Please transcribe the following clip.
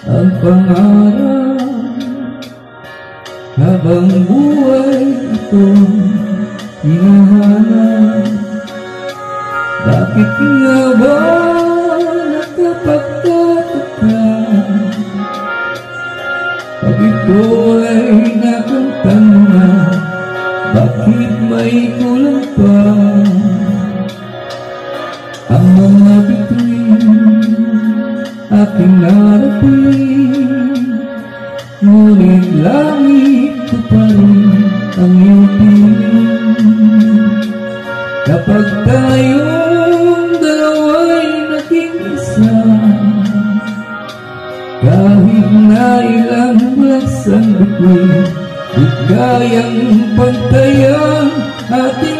ang pangarap habang buhay itong hinahanap. Bakit nga ba nakapagtataka pag ito ay nakantang na? Bakit may kulang pa ang mga bituin aking narating? Ngunit langit ko pa rin ang iyong piling. Kapag tayong dalawa'y naging isa, kahit na ilang laksan ako'y di kayang pantayan ating